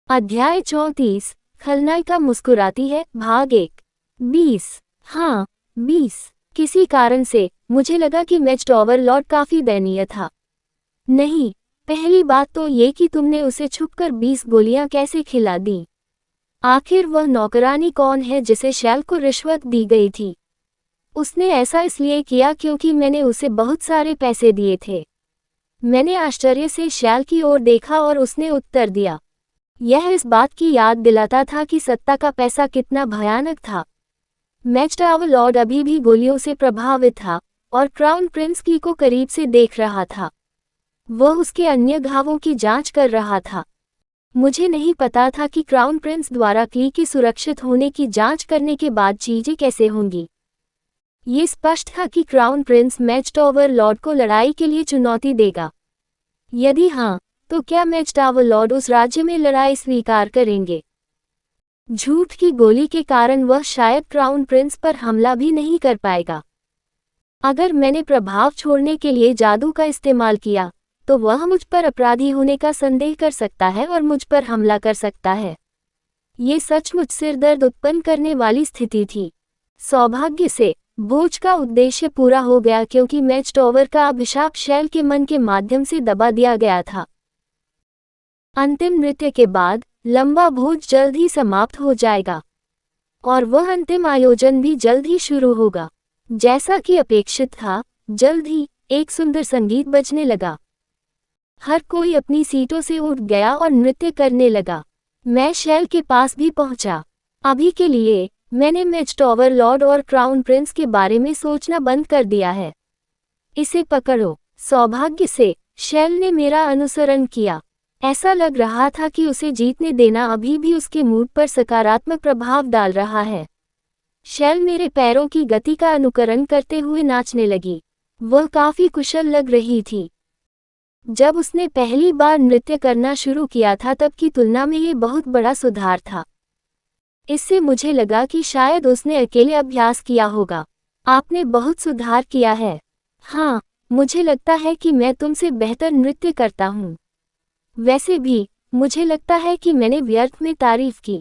अध्याय 34। खलनायिका मुस्कुराती है, भाग 1। 20। हाँ, 20। किसी कारण से मुझे लगा कि मैच ओवरलॉर्ड काफी दयनीय था। नहीं, पहली बात तो ये कि तुमने उसे छुपकर 20 गोलियां कैसे खिला दी। आखिर वह नौकरानी कौन है जिसे शैल को रिश्वत दी गई थी? उसने ऐसा इसलिए किया क्योंकि मैंने उसे बहुत सारे पैसे दिए थे। मैंने आश्चर्य से शैल की ओर देखा और उसने उत्तर दिया। यह इस बात की याद दिलाता था कि सत्ता का पैसा कितना भयानक था। मैच ओवरलॉर्ड अभी भी गोलियों से प्रभावित था और क्राउन प्रिंस की को करीब से देख रहा था। वह उसके अन्य घावों की जांच कर रहा था। मुझे नहीं पता था कि क्राउन प्रिंस द्वारा की के सुरक्षित होने की जांच करने के बाद चीजें कैसे होंगी। ये स्पष्ट था कि क्राउन प्रिंस मैच ओवरलॉर्ड को लड़ाई के लिए चुनौती देगा। यदि हाँ, तो क्या मैच ओवरलॉर्ड उस राज्य में लड़ाई स्वीकार करेंगे? झूठ की गोली के कारण वह शायद क्राउन प्रिंस पर हमला भी नहीं कर पाएगा। अगर मैंने प्रभाव छोड़ने के लिए जादू का इस्तेमाल किया, तो वह मुझ पर अपराधी होने का संदेह कर सकता है और मुझ पर हमला कर सकता है। ये सचमुच सिरदर्द उत्पन्न करने वाली स्थिति थी। सौभाग्य से बोझ का उद्देश्य पूरा हो गया क्योंकि मैच ओवर का अभिशाप शैल के मन के माध्यम से दबा दिया गया था। अंतिम नृत्य के बाद लंबा भोज जल्द ही समाप्त हो जाएगा और वह अंतिम आयोजन भी जल्द ही शुरू होगा। जैसा कि अपेक्षित था, जल्द ही एक सुंदर संगीत बजने लगा। हर कोई अपनी सीटों से उठ गया और नृत्य करने लगा। मैं शैल के पास भी पहुंचा। अभी के लिए मैंने मैच ओवरलॉर्ड और क्राउन प्रिंस के बारे में सोचना बंद कर दिया है। इसे पकड़ो। सौभाग्य से शैल ने मेरा अनुसरण किया। ऐसा लग रहा था कि उसे जीतने देना अभी भी उसके मूड पर सकारात्मक प्रभाव डाल रहा है। शैल मेरे पैरों की गति का अनुकरण करते हुए नाचने लगी। वह काफी कुशल लग रही थी। जब उसने पहली बार नृत्य करना शुरू किया था तब की तुलना में ये बहुत बड़ा सुधार था। इससे मुझे लगा कि शायद उसने अकेले अभ्यास किया होगा। आपने बहुत सुधार किया है। हाँ, मुझे लगता है कि मैं तुमसे बेहतर नृत्य करता हूँ। वैसे भी मुझे लगता है कि मैंने व्यर्थ में तारीफ की।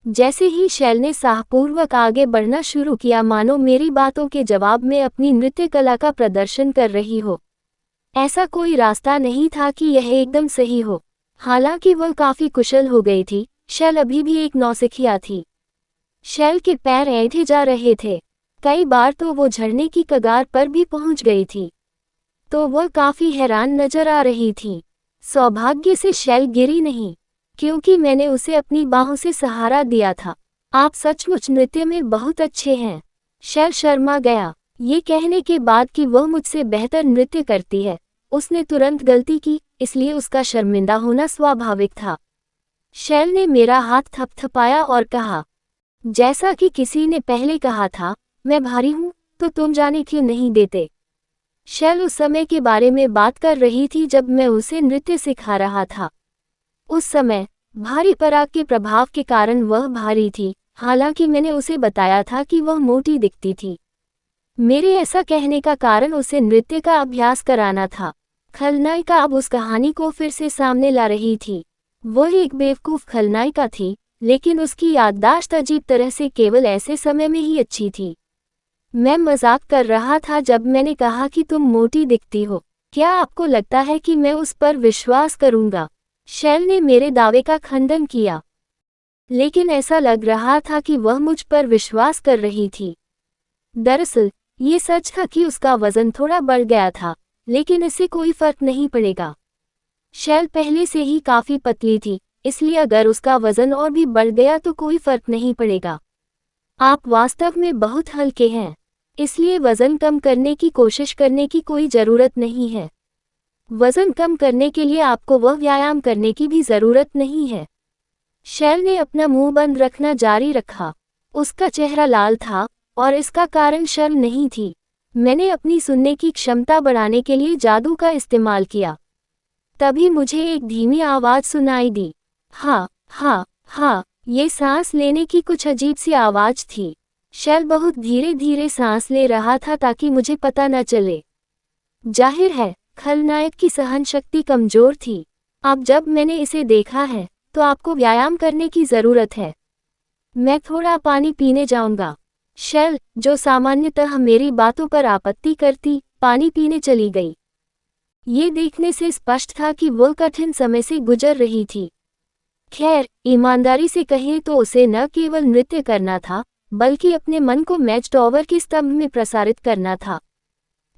जैसे ही शैल ने साहपूर्वक आगे बढ़ना शुरू किया, मानो मेरी बातों के जवाब में अपनी नृत्य कला का प्रदर्शन कर रही हो। ऐसा कोई रास्ता नहीं था कि यह एकदम सही हो। हालांकि वह काफी कुशल हो गई थी, शैल अभी भी एक नौसिखिया थी। शैल के पैर ऐंठे जा रहे थे। कई बार तो वो झरने की कगार पर भी पहुंच गई थी। तो वह काफी हैरान नजर आ रही थी। सौभाग्य से शैल गिरी नहीं, क्योंकि मैंने उसे अपनी बाहों से सहारा दिया था। आप सचमुच नृत्य में बहुत अच्छे हैं। शैल शर्मा गया। ये कहने के बाद कि वह मुझसे बेहतर नृत्य करती है, उसने तुरंत गलती की, इसलिए उसका शर्मिंदा होना स्वाभाविक था। शैल ने मेरा हाथ थपथपाया और कहा, जैसा कि किसी ने पहले कहा था, मैं भारी हूँ, तो तुम जाने क्यों नहीं देते। शैल उस समय के बारे में बात कर रही थी जब मैं उसे नृत्य सिखा रहा था। उस समय भारी पराग के प्रभाव के कारण वह भारी थी, हालांकि मैंने उसे बताया था कि वह मोटी दिखती थी। मेरे ऐसा कहने का कारण उसे नृत्य का अभ्यास कराना था। खलनायिका अब उस कहानी को फिर से सामने ला रही थी। वह एक बेवकूफ खलनायिका थी, लेकिन उसकी याददाश्त अजीब तरह से केवल ऐसे समय में ही अच्छी थी। मैं मजाक कर रहा था जब मैंने कहा कि तुम मोटी दिखती हो। क्या आपको लगता है कि मैं उस पर विश्वास करूंगा? शैल ने मेरे दावे का खंडन किया, लेकिन ऐसा लग रहा था कि वह मुझ पर विश्वास कर रही थी। दरअसल ये सच था कि उसका वजन थोड़ा बढ़ गया था, लेकिन इससे कोई फर्क नहीं पड़ेगा। शैल पहले से ही काफी पतली थी, इसलिए अगर उसका वजन और भी बढ़ गया तो कोई फर्क नहीं पड़ेगा। आप वास्तव में बहुत हल्के हैं, इसलिए वजन कम करने की कोशिश करने की कोई जरूरत नहीं है। वजन कम करने के लिए आपको वह व्यायाम करने की भी जरूरत नहीं है। शैल ने अपना मुंह बंद रखना जारी रखा। उसका चेहरा लाल था और इसका कारण शर्म नहीं थी। मैंने अपनी सुनने की क्षमता बढ़ाने के लिए जादू का इस्तेमाल किया। तभी मुझे एक धीमी आवाज सुनाई दी। हाँ हाँ हाँ, ये सांस लेने की कुछ अजीब सी आवाज थी। शैल बहुत धीरे धीरे सांस ले रहा था ताकि मुझे पता न चले। जाहिर है, खलनायक की सहनशक्ति कमजोर थी। अब जब मैंने इसे देखा है, तो आपको व्यायाम करने की जरूरत है। मैं थोड़ा पानी पीने जाऊंगा। शेल, जो सामान्यतः मेरी बातों पर आपत्ति करती, पानी पीने चली गई। ये देखने से स्पष्ट था कि वो कठिन समय से गुजर रही थी। खैर, ईमानदारी से कहें तो उसे न केवल नृत्य करना था, बल्कि अपने मन को मैच टॉवर के स्तंभ में प्रसारित करना था।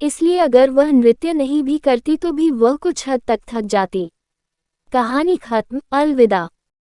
इसलिए अगर वह नृत्य नहीं भी करती तो भी वह कुछ हद तक थक जाती। कहानी खत्म। अलविदा।